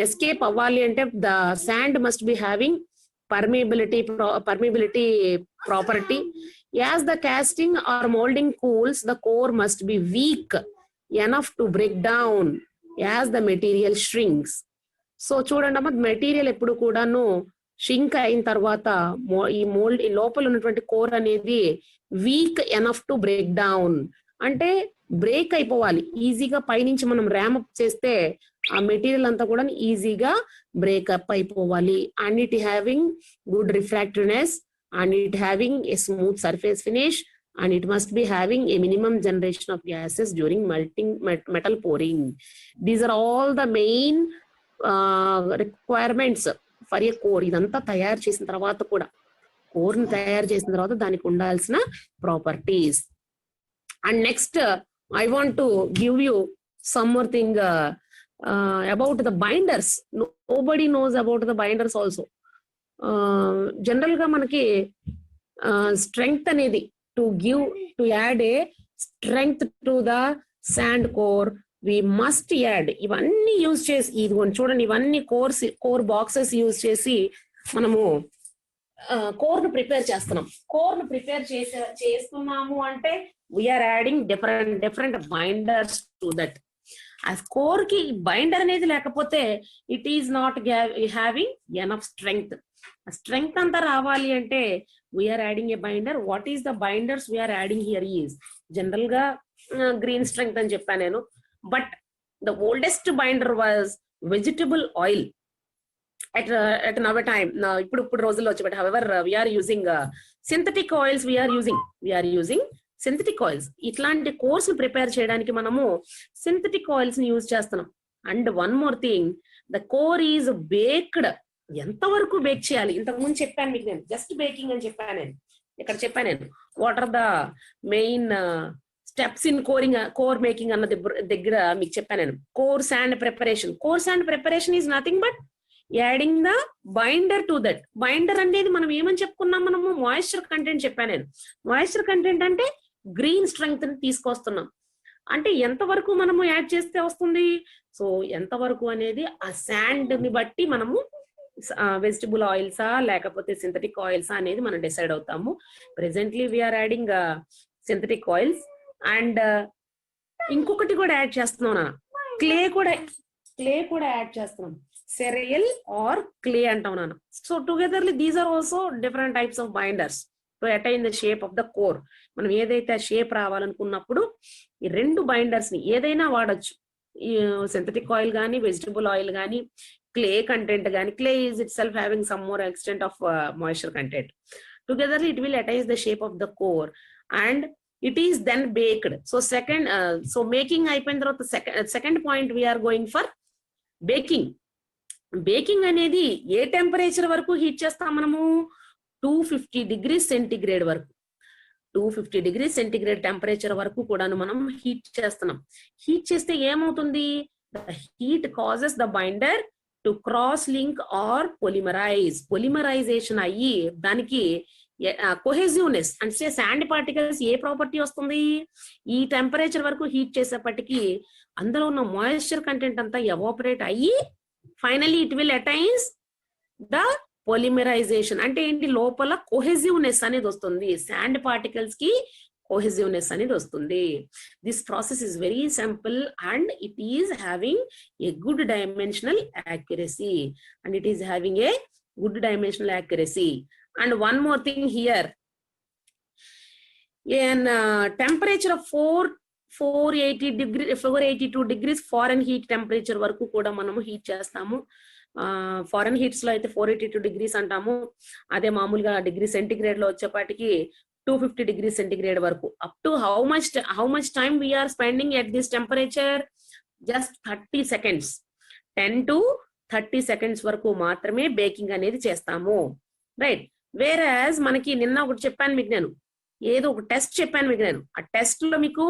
escape అవ్వాలి అంటే the sand must be having permeability property. As the casting or molding cools, the core must be weak enough to break down as the material shrinks. So చూడండి అమ్మ, material ఎప్పుడు కూడాను షింక్ అయిన తర్వాత ఈ మోల్డ్ లోపల ఉన్నటువంటి కోర్ అనేది week enough to break down, అంటే బ్రేక్ అయిపోవాలి ఈజీగా. పైనుంచి మనం ర్యామప్ చేస్తే ఆ మెటీరియల్ అంతా కూడా ఈజీగా బ్రేకప్ అయిపోవాలి. And it having good refractiveness, and it having a smooth surface finish, and it must be having a minimum generation of gases during melting metal pouring. These are all the main requirements for a core. ఇదంతా తయారు చేసిన తర్వాత కూడా, core ని తయారు చేసిన తర్వాత దానికి ఉండాల్సిన properties. And next I want to give you some more thing about the binders. Nobody knows about the binders also. General గా మనకి స్ట్రెంగ్త్ అనేది to add a strength to the sand core we must add. ఇవన్నీ use చేసి, ఇది చూడండి, ఇవన్నీ core boxes use చేసి మనము కోర్ ను ప్రిపేర్ చేస్తున్నాం. కోర్ ను ప్రిపేర్ చేస్తున్నాము అంటే we're adding different binders to that. ఆ కోర్ కి బైండర్ అనేది లేకపోతే it is not having enough strength. Strength అంతా రావాలి అంటే we're adding a binder. What is the binders we're adding here is general గా గ్రీన్ స్ట్రెంగ్త్ అని చెప్పాను నేను. But the oldest binder was vegetable oil at another time. ఇప్పుడు రోజుల్లో వచ్చి, but however we're using synthetic oils. We're using synthetic oils. ఇట్లాంటి course ని prepare చేయడానికి మనము సింథటిక్ ఆయిల్స్ ని యూజ్ చేస్తున్నాం. And one more thing, the core is baked. ఎంతవరకు బేక్ చేయాలి ఇంతకు ముందు చెప్పాను మీకు, నేను జస్ట్ బేకింగ్ అని చెప్పాను. నేను ఇక్కడ చెప్పాను నేను what are the main steps in core making అన్న దగ్గర మీకు చెప్పాను నేను. Core sand preparation is nothing but adding the binder to that. Binder అనేది మనం ఏమని చెప్పుకున్నాం, మనము మాయిశ్చర్ కంటెంట్ చెప్పాను నేను. మాయిశ్చర్ కంటెంట్ అంటే గ్రీన్ స్ట్రెంగ్త్ ని తీసుకొస్తున్నాం. అంటే ఎంతవరకు మనము యాడ్ చేస్తే వస్తుంది, సో ఎంతవరకు అనేది ఆ శాండ్ ని బట్టి మనము వెజిటబుల్ ఆయిల్సా లేకపోతే సింథటిక్ ఆయిల్సా అనేది మనం డిసైడ్ అవుతాము. Presently we're adding synthetic oils. And ఇంకొకటి కూడా యాడ్ చేస్తున్నాం నాన్న, క్లే కూడా యాడ్ చేస్తున్నాం. సెరియల్ ఆర్ క్లే అంటాం నాన్న. So togetherly these are also different types of binders to attain the shape of the core. మనం ఏదైతే ఆ షేప్ రావాలనుకున్నప్పుడు ఈ రెండు బైండర్స్ ని ఏదైనా వాడచ్చు. సింథటిక్ ఆయిల్ కానీ, వెజిటబుల్ ఆయిల్ కానీ, clay content gani. Clay is itself having some more extent of moisture content. Together it will attain the shape of the core and it is then baked. So so making అయిపోయిన తర్వాత second point we are going for baking. Baking అనేది ఏ temperature వరకు heat చేస్తాం మనము, 250 degrees centigrade వరకు. 250 degrees centigrade temperature వరకు కూడాను మనం హీట్ చేస్తున్నాం. హీట్ చేస్తే ఏమవుతుంది, the heat causes the binder to cross link or polymerisation అయ్యి దానికి కొహెసివ్నెస్ అంటే శాండ్ పార్టికల్స్ ఏ ప్రాపర్టీ వస్తుంది, ఈ టెంపరేచర్ వరకు హీట్ చేసేపటికి అందులో ఉన్న మాయిశ్చర్ కంటెంట్ అంతా ఎవాపరేట్ అయ్యి finally it will attains the polymerisation. అంటే ఏంటి, లోపల కొహెసివ్నెస్ అనేది వస్తుంది, శాండ్ పార్టికల్స్ కి cohesiveness అనేది వస్తుంది. This process is very simple and it is having a good dimensional accuracy. And one more thing here, in temperature of 482 degrees Fahrenheit temperature వరకు కూడా మనము హీట్ చేస్తాము. ఫారెన్ హీట్స్ లో అయితే 482 degrees అంటాము. అదే మామూలుగా డిగ్రీ సెంటిగ్రేడ్ లో వచ్చేపాటికి 250 degrees centigrade వరకు. Up to how much time we are spending at this temperature? Just 30 seconds. 10 to 30 seconds వరకు మాత్రమే బేకింగ్ అనేది చేస్తాము, రైట్. వేరస్ మనకి నిన్న ఒకటి చెప్పాను మీకు, నేను ఏదో ఒక టెస్ట్ చెప్పాను మీకు. నేను ఆ టెస్ట్ లో మీకు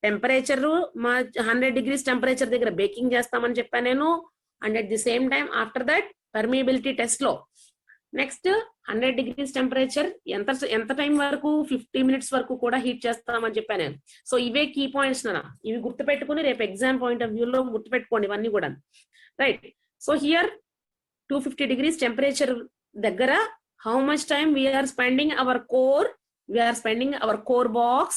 టెంపరేచర్ 100 degrees టెంపరేచర్ దగ్గర బేకింగ్ చేస్తామని చెప్పాను నేను. And at the same time after that permeability test లో నెక్స్ట్ 100 degrees టెంపరేచర్ ఎంత టైం వరకు 50 minutes వరకు కూడా హీట్ చేస్తామని చెప్పాను నేను. సో ఇవే కీ పాయింట్స్ నాన్న, ఇవి గుర్తుపెట్టుకుని రేపు ఎగ్జామ్ పాయింట్ ఆఫ్ వ్యూ లో గుర్తుపెట్టుకోండి ఇవన్నీ కూడా, right. So here 250 degrees temperature దగ్గర how much time we are spending our core? We are spending our core box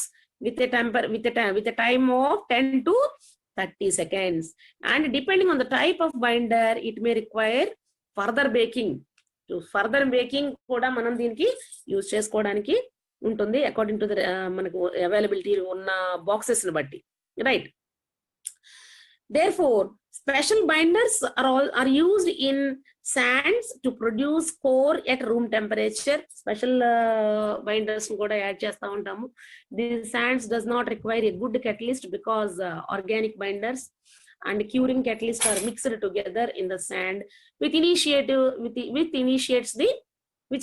with a time of 10 to 30 seconds. And depending on the type of binder, it may require further baking. To further baking కూడా మనం దీనికి use చేసుకోవడానికి ఉంటుంది according to the మనకు availability ఉన్న boxes ని బట్టి, right. Therefore, special binders are used in sands to produce core at room temperature. Special binders కూడా యాడ్ చేస్తా ఉంటాము. These sands does not require a good catalyst because organic binders and curing catalyst are mixed together in the sand, which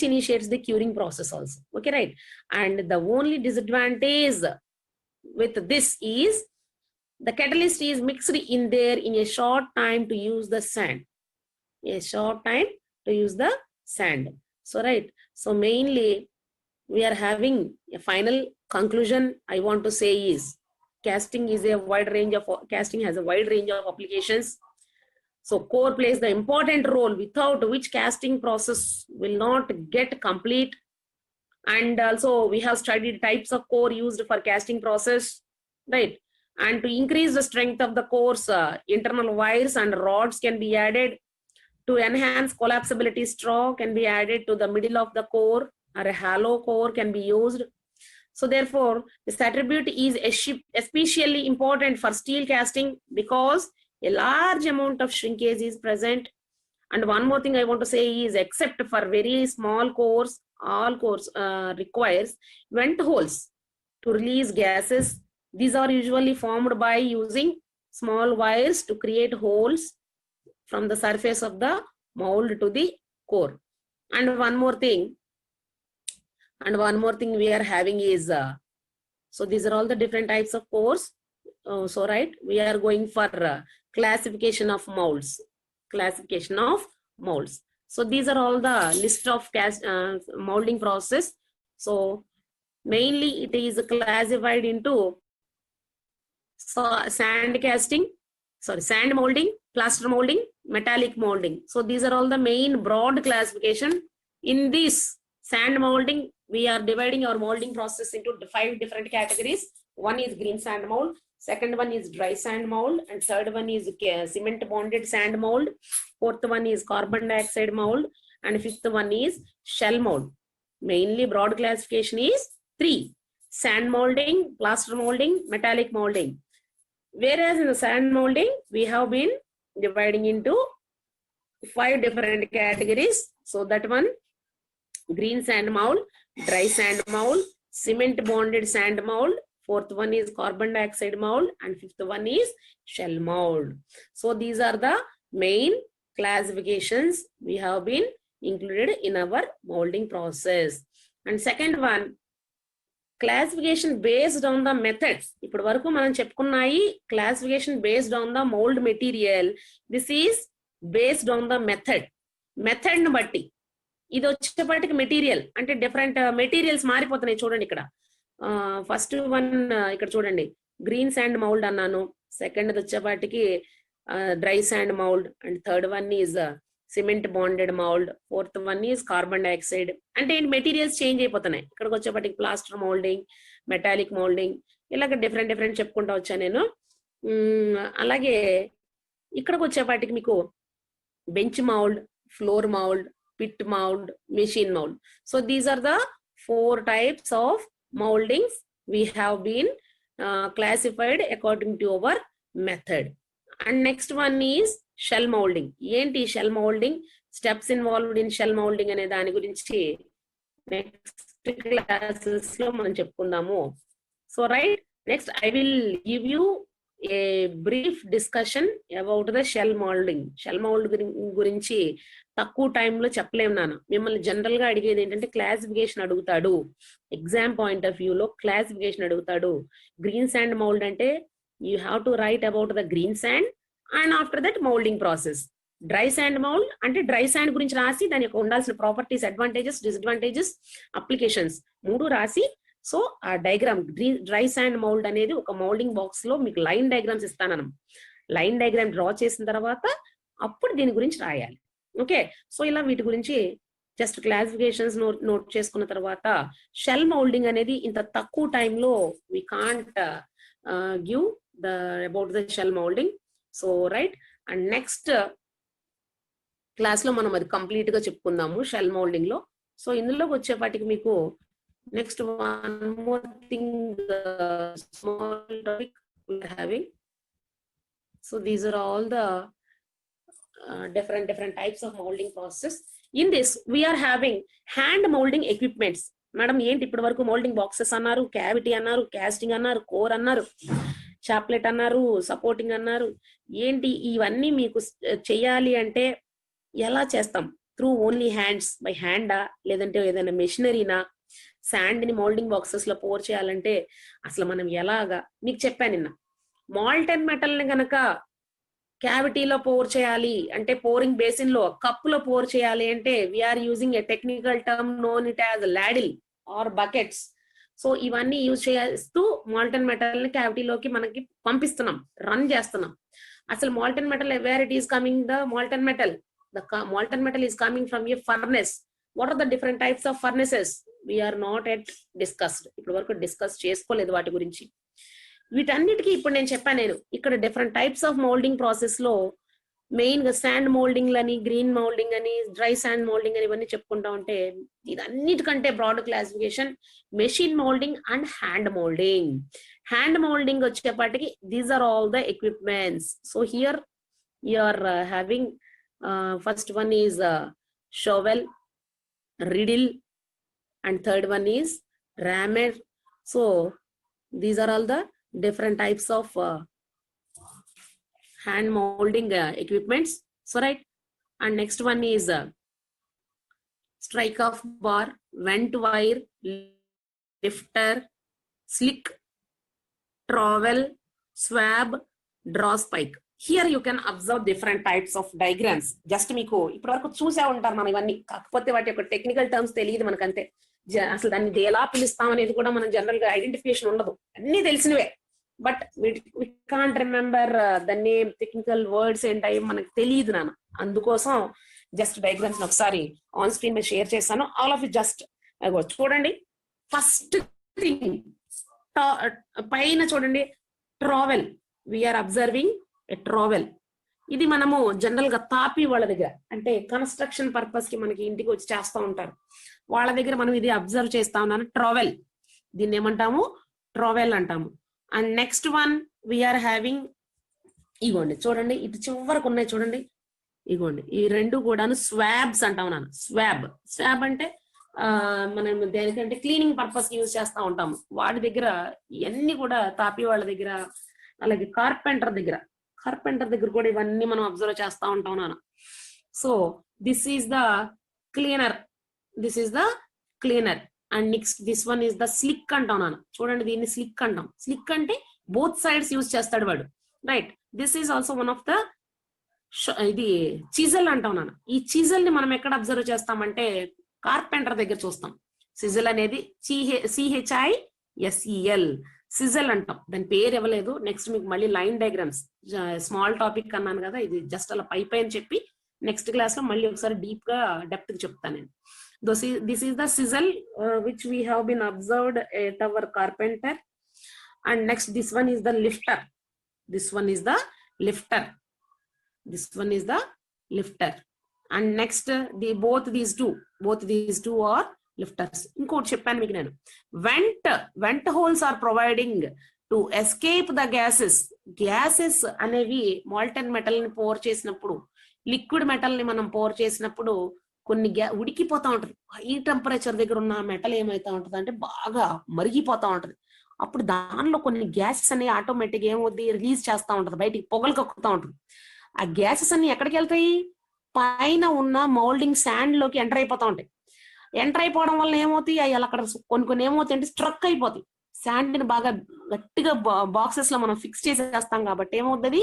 initiates the curing process also. Okay, right. And the only disadvantage with this is the catalyst is mixed in there in a short time to use the sand. So right, so mainly we are having a final conclusion I want to say is casting has a wide range of applications. So core plays the important role without which casting process will not get complete. And also we have studied types of core used for casting process, right. And to increase the strength of the cores, internal wires and rods can be added. To enhance collapsibility, straw can be added to the middle of the core, or a hollow core can be used. So therefore, this attribute is especially important for steel casting because a large amount of shrinkage is present. And one more thing I want to say is, except for very small cores, all cores requires vent holes to release gases. These are usually formed by using small wires to create holes from the surface of the mold to the core. And one more thing we are having is, so these are all the different types of cores. So right, we are going for classification of molds. So these are all the list of molding process. So mainly it is classified into sand molding, plaster molding, metallic molding. So these are all the main broad classification. In this sand molding, we are dividing our molding process into 5 different categories. One is green sand mold, second one is dry sand mold, and third one is cement bonded sand mold, fourth one is carbon dioxide mold, and fifth one is shell mold. Mainly broad classification is 3: sand molding, plaster molding, metallic molding. Whereas in the sand molding, we have been dividing into 5 different categories. So that one, green sand mold, dry sand mold, cement bonded sand mold, fourth one is carbon dioxide mold, and fifth one is shell mold. So these are the main classifications we have been included in our molding process. And second one, classification based on the methods. ఇప్పటి వరకు మనం చెప్పుకున్నాయి classification based on the mold material. This is based on the method ను బట్టి. ఇది వచ్చేపటికి material అంటే different materials మారిపోతున్నాయి. చూడండి ఇక్కడ ఫస్ట్ వన్ ఇక్కడ చూడండి, గ్రీన్ శాండ్ మౌల్డ్ అన్నాను, సెకండ్ వచ్చేపాటికి dry sand mould, and third one is cement bonded mould, fourth one is carbon dioxide. అంటే మెటీరియల్స్ చేంజ్ అయిపోతున్నాయి. ఇక్కడికి వచ్చేపాటికి ప్లాస్టర్ మౌల్డింగ్, మెటాలిక్ మౌల్డింగ్, ఇలాగ డిఫరెంట్ చెప్పుకుంటా వచ్చాను నేను. అలాగే ఇక్కడికి వచ్చేపాటికి మీకు bench mould, floor mould, pit mold, machine mold. So these are the 4 types of moldings we have been classified according to our method. And next one is shell molding. Enti shell molding, steps involved in shell molding ane dani gurinchi next classes లో మనం చెప్పుకుందాము. So right, next I will give you a brief discussion about the shell moulding. Shell mould గురించి తక్కువ టైంలో చెప్పలేము నాన్న. మిమ్మల్ని general గా అడిగేది ఏంటంటే క్లాసిఫికేషన్ అడుగుతాడు, ఎగ్జామ్ పాయింట్ ఆఫ్ వ్యూ లో క్లాసిఫికేషన్ అడుగుతాడు. గ్రీన్ శాండ్ మౌల్డ్ అంటే you have to write about the green sand and after that moulding process. Dry sand mould అంటే డ్రై శాండ్ గురించి రాసి దాని యొక్క ఉండాల్సిన ప్రాపర్టీస్, అడ్వాంటేజెస్, డిసడ్వాంటేజెస్, అప్లికేషన్స్ 3 రాసి, సో ఆ డయాగ్రామ్ డ్రై శాండ్ మౌల్డ్ అనేది ఒక మౌల్డింగ్ బాక్స్ లో మీకు లైన్ డయాగ్రామ్స్ ఇస్తాను. లైన్ డయాగ్రామ్ డ్రా చేసిన తర్వాత అప్పుడు దీని గురించి రాయాలి. ఓకే, సో ఇలా వీటి గురించి జస్ట్ క్లాసిఫికేషన్స్ నోట్ చేసుకున్న తర్వాత షెల్ మౌల్డింగ్ అనేది ఇంత తక్కువ టైంలో we can't give the about the shell moulding. So right, and next class లో మనం అది కంప్లీట్ గా చెప్పుకుందాము షెల్ మౌల్డింగ్ లో. సో ఇందులోకి వచ్చేపాటికి మీకు next one more thing, small topic we're having. So these are all the different types of molding process. In this we are having hand molding equipments. Madam ఏంటి ఇప్పటి వరకు moulding boxes అన్నారు, cavity అన్నారు, casting అన్నారు, core అన్నారు, chaplet అన్నారు, supporting అన్నారు. ఏంటి ఇవన్నీ మీకు చెయ్యాలి అంటే ఎలా చేస్తాం? త్రూ ఓన్లీ హ్యాండ్స్, బై హ్యాండా, లేదంటే ఏదైనా మెషినరీనా? శాండ్ ని మోల్డింగ్ బాక్సెస్ లో పోర్ చేయాలంటే అసలు మనం ఎలాగా, మీకు చెప్పాను నిన్న, మాల్టెన్ మెటల్ ని గనక క్యావిటీలో పోర్ చేయాలి అంటే, పోరింగ్ బేసిన్ లో కప్పులో పోర్ చేయాలి అంటే we're using a technical term known it as ladle or buckets. So ఇవన్నీ యూజ్ చేస్తూ మాల్టెన్ మెటల్ ని క్యావిటీలోకి మనకి పంపిస్తున్నాం, రన్ చేస్తున్నాం. అసలు molten metal where it is coming, the molten metal is coming from a furnace. What are the different types of furnaces? We are not yet discussed. ఇప్పుడు వరకు డిస్కస్ చేసుకోలేదు వాటి గురించి. వీటన్నిటికీ ఇప్పుడు నేను చెప్పాను, ఇక్కడ different types of moulding process లో మెయిన్ గా శాండ్ మోల్డింగ్ అని, గ్రీన్ మోల్డింగ్ అని, డ్రై శాండ్ మోల్డింగ్ అని ఇవన్నీ చెప్పుకుంటా ఉంటే ఇదన్నిటికంటే broad classification machine moulding and hand moulding. Hand moulding వచ్చేపాటికి these are all the equipments. So here you are having first one is shovel, riddle, and third one is rammer. So these are all the different types of hand molding equipments. So right, and next one is strike off bar, vent wire, lifter, slick, trowel, swab, draw spike. Here you can observe different types of diagrams. Just మీకు ఇప్పటి వరకు చూసే ఉంటారు మనం ఇవన్నీ, కాకపోతే వాటి యొక్క టెక్నికల్ టర్మ్స్ తెలియదు మనకంతే. అసలు దాన్ని ఎలా పిలుస్తాం అనేది కూడా మనం జనరల్ గా ఐడెంటిఫికేషన్ ఉండదు, అన్ని తెలిసినవే. But we can't remember the name, technical words ఏంటవి మనకు తెలియదు నాన్న. అందుకోసం జస్ట్ డయాగ్రామ్స్ ఒకసారి ఆన్ స్క్రీన్ మీద షేర్ చేస్తాను. ఆల్ ఆఫ్ ఇట్ జస్ట్ చూడండి. ఫస్ట్ థింగ్ పైన చూడండి, trowel. We're observing a trowel. ఇది మనము జనరల్ గా తాపి వాళ్ళ దగ్గర, అంటే కన్స్ట్రక్షన్ పర్పస్ కి మనకి ఇంటికి వచ్చి చేస్తూ ఉంటారు, వాళ్ళ దగ్గర మనం ఇది అబ్జర్వ్ చేస్తా ఉన్నాను. ట్రావెల్, దీన్ని ఏమంటాము? ట్రావెల్ అంటాము. And next one we're having, ఇగోండి చూడండి, ఇటు చివరకు ఉన్నాయి చూడండి, ఇగోండి ఈ రెండు కూడాను స్వాబ్స్ అంటాం నాన్న. స్వాబ్ అంటే మనం దేనికంటే క్లీనింగ్ పర్పస్ కి యూజ్ చేస్తూ ఉంటాము. వాడి దగ్గర ఇవన్నీ కూడా తాపి వాళ్ళ దగ్గర, అలాగే కార్పెంటర్ దగ్గర కూడా ఇవన్నీ మనం అబ్జర్వ్ చేస్తూ ఉంటాం నాన్న. So this is the cleaner, and next this one is the slick అంటాం నాన్న. చూడండి దీన్ని స్లిక్ అంటాం. స్లిక్ అంటే బోత్ సైడ్స్ యూజ్ చేస్తాడు వాడు, right. This is also one of the, ఇది చిజల్ అంటాం నాన్న. ఈ చిజల్ ని మనం ఎక్కడ అబ్జర్వ్ చేస్తామంటే కార్పెంటర్ దగ్గర చూస్తాం. సిజల్ అనేది CHISEL, సిజల్ అంటాం. దాని పేరు ఇవ్వలేదు. నెక్స్ట్ మీకు మళ్ళీ లైన్ డయాగ్రామ్స్, స్మాల్ టాపిక్ అన్నాను కదా, ఇది జస్ట్ అలా పై అని చెప్పి నెక్స్ట్ క్లాస్ లో మళ్ళీ ఒకసారి డీప్ గా డెప్త్ గా చెప్తాను నేను. This is the chisel which we have been observed at our carpenter. And next this one is the lifter. And next both these two are lifters. ఇంకోటి చెప్పాను మీకు నేను, vent holes are providing to escape the gases అనేవి molten metal ని pour చేసినప్పుడు, liquid metal ని మనం pour చేసినప్పుడు కొన్ని ఉడికిపోతా ఉంటది. హై టెంపరేచర్ దగ్గర ఉన్న మెటల్ ఏమైతా ఉంటది అంటే బాగా మరిగిపోతా ఉంటది. అప్పుడు దానిలో కొన్ని గ్యాసెస్ అన్ని ఆటోమేటిక్ ఏమవుద్ది, రిలీజ్ చేస్తా ఉంటది, బయటికి పొగలు కక్కుతా ఉంటది. ఆ గ్యాసెస్ అన్ని ఎక్కడికి వెళ్తాయి, పైన ఉన్న మౌల్డింగ్ శాండ్ లోకి ఎంటర్ అయిపోతా ఉంటాయి. ఎంటర్ అయిపోవడం వల్ల ఏమవుతాయి, అవి అక్కడ కొన్ని ఏమవుతాయి అంటే స్ట్రక్ అయిపోతాయి. శాండ్ ని బాగా గట్టిగా బాక్సెస్ లో మనం ఫిక్స్ చేసేస్తాం కాబట్టి ఏమవుతుంది,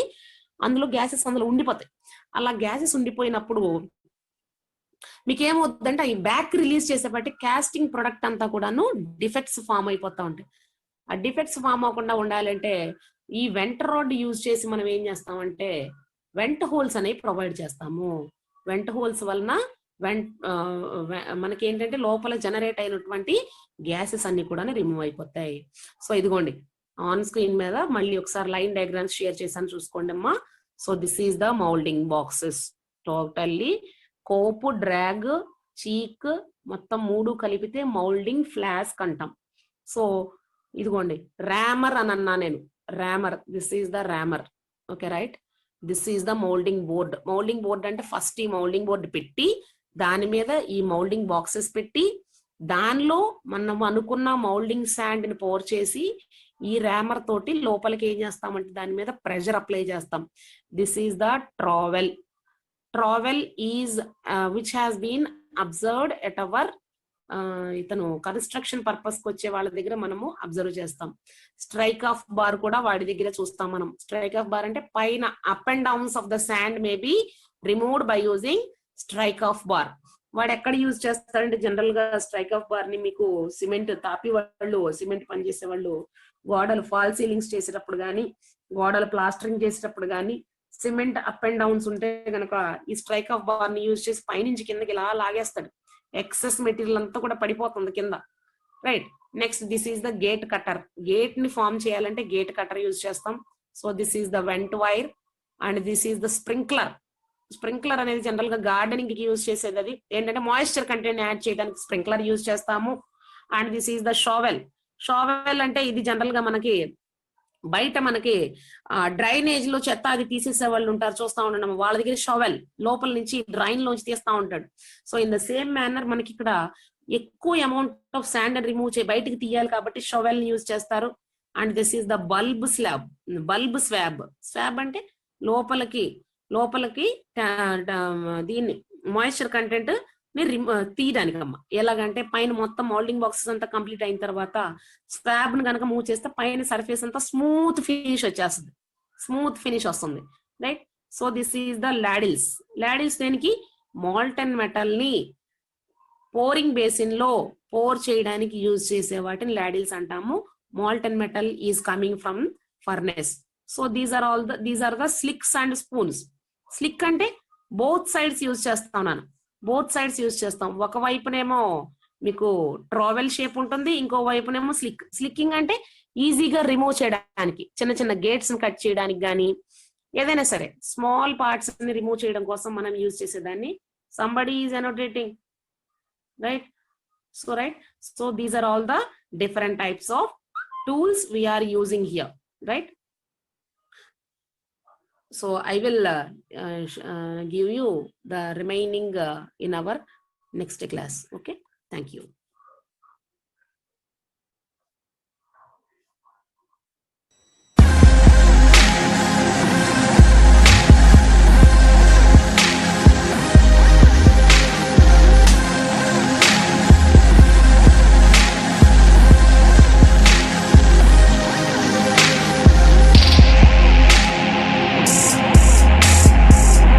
అందులో గ్యాసెస్ అందులో ఉండిపోతాయి. అలా గ్యాసెస్ ఉండిపోయినప్పుడు మీకు ఏమవుతుందంటే ఈ బ్యాక్ రిలీజ్ చేసేపట్టి కాస్టింగ్ ప్రొడక్ట్ అంతా కూడాను డిఫెక్ట్స్ ఫామ్ అయిపోతా ఉంటాయి. ఆ డిఫెక్ట్స్ ఫామ్ అవ్వకుండా ఉండాలంటే ఈ వెంట్ రోడ్ యూజ్ చేసి మనం ఏం చేస్తామంటే వెంట్ హోల్స్ అనేవి ప్రొవైడ్ చేస్తాము. వెంట్ హోల్స్ వలన మనకి ఏంటంటే లోపల జనరేట్ అయినటువంటి గ్యాసెస్ అన్ని కూడా రిమూవ్ అయిపోతాయి. సో ఇదిగోండి ఆన్ స్క్రీన్ మీద మళ్ళీ ఒకసారి లైన్ డయాగ్రామ్స్ షేర్ చేశాను, చూసుకోండి అమ్మా. So this is the moulding boxes. Totally cope, drag, cheek మొత్తం 3 కలిపితే మౌల్డింగ్ ఫ్లాస్క్ అంటాం. సో ఇదిగోండి ర్యామర్ అని అన్నా నేను, ర్యామర్, this is the ర్యామర్. Okay right, this is the moulding board. Moulding board అంటే ఫస్ట్ ఈ మౌల్డింగ్ బోర్డ్ పెట్టి దాని మీద ఈ మౌల్డింగ్ బాక్సెస్ పెట్టి దానిలో మనం అనుకున్న మౌల్డింగ్ శాండ్ ని పోర్ చేసి ఈ ర్యామర్ తోటి లోపలికి ఏం చేస్తామంటే దాని మీద ప్రెషర్ అప్లై చేస్తాం. This is the trowel. Trowel is which has been observed at our ఇతను కన్స్ట్రక్షన్ పర్పస్ కి వచ్చే వాళ్ళ దగ్గర మనము అబ్జర్వ్ చేస్తాం. స్ట్రైక్ ఆఫ్ బార్ కూడా వాడి దగ్గర చూస్తాం మనం. స్ట్రైక్ ఆఫ్ బార్ అంటే పైన up and downs of the sand may be removed by using strike off bar. వాడు ఎక్కడ యూజ్ చేస్తారంటే జనరల్ గా స్ట్రైక్ ఆఫ్ బార్ ని మీకు సిమెంట్ తాపి వాళ్ళు, సిమెంట్ పనిచేసే వాళ్ళు గోడలు ఫాల్ సీలింగ్స్ చేసేటప్పుడు కానీ, గోడలు ప్లాస్టరింగ్ చేసేటప్పుడు కానీ, సిమెంట్ అప్ అండ్ డౌన్స్ ఉంటే కనుక ఈ స్ట్రైక్ ఆఫ్ బార్ ని యూజ్ చేసి పైనుంచి కిందకి ఇలా లాగేస్తాడు. ఎక్సెస్ మెటీరియల్ అంతా కూడా పడిపోతుంది కింద. Right, next this is the gate cutter. Gate ని ఫామ్ చేయాలంటే గేట్ కటర్ యూజ్ చేస్తాం. So this is the vent wire and this is the sprinkler. Sprinkler అనేది జనరల్ గా గార్డెనింగ్ కి యూజ్ చేసేది. అది ఏంటంటే మాయిశ్చర్ కంటెంట్ యాడ్ చేయడానికి స్ప్రింక్లర్ యూజ్ చేస్తాము. And this is the shovel. Shovel అంటే ఇది జనరల్ గా మనకి బయట మనకి డ్రైనేజ్ లో చెత్త అది తీసేసే వాళ్ళు ఉంటారు, చూస్తా ఉండడం, వాళ్ళ దగ్గర షోవెల్ లోపల నుంచి డ్రైన్ లోంచి తీస్తా ఉంటాడు. So in the same manner మనకి ఇక్కడ ఎక్కువ అమౌంట్ ఆఫ్ శాండ్ రిమూవ్ చేయి బయటకి తీయాలి కాబట్టి షోవెల్ ని యూజ్ చేస్తారు. And this is the bulb slab. Bulb swab. Swab అంటే లోపలికి దీన్ని మాయిశ్చర్ కంటెంట్ ని తీయడానికి అమ్మ. ఎలాగంటే పైన మొత్తం మౌల్డింగ్ బాక్సెస్ అంతా కంప్లీట్ అయిన తర్వాత స్వాబ్ ని కనుక మూవ్ చేస్తే పైన సర్ఫేస్ అంతా స్మూత్ ఫినిష్ వచ్చేస్తుంది, స్మూత్ ఫినిష్ వస్తుంది. Right, so this is the ladles. Ladles దేనికి, మాల్టన్ మెటల్ ని పోరింగ్ బేసిన్ లో పోర్ చేయడానికి యూజ్ చేసే వాటిని లాడిల్స్ అంటాము. Molten metal is coming from furnace. So these are the slicks and spoons. Slick అంటే బోత్ సైడ్స్ యూజ్ చేస్తాం నాన్న, బోత్ సైడ్స్ యూజ్ చేస్తాం. ఒక వైపునేమో మీకు ట్రావెల్ షేప్ ఉంటుంది, ఇంకో వైపునేమో స్లిక్. స్లిక్కింగ్ అంటే ఈజీగా రిమూవ్ చేయడానికి, చిన్న చిన్న గేట్స్ ని కట్ చేయడానికి కానీ ఏదైనా సరే స్మాల్ పార్ట్స్ ని రిమూవ్ చేయడం కోసం మనం యూజ్ చేసేదాన్ని. Somebody is annotating, right? So right, so these are all the different types of tools we are using here, right? So I will give you the remaining in our next class. Okay, thank you.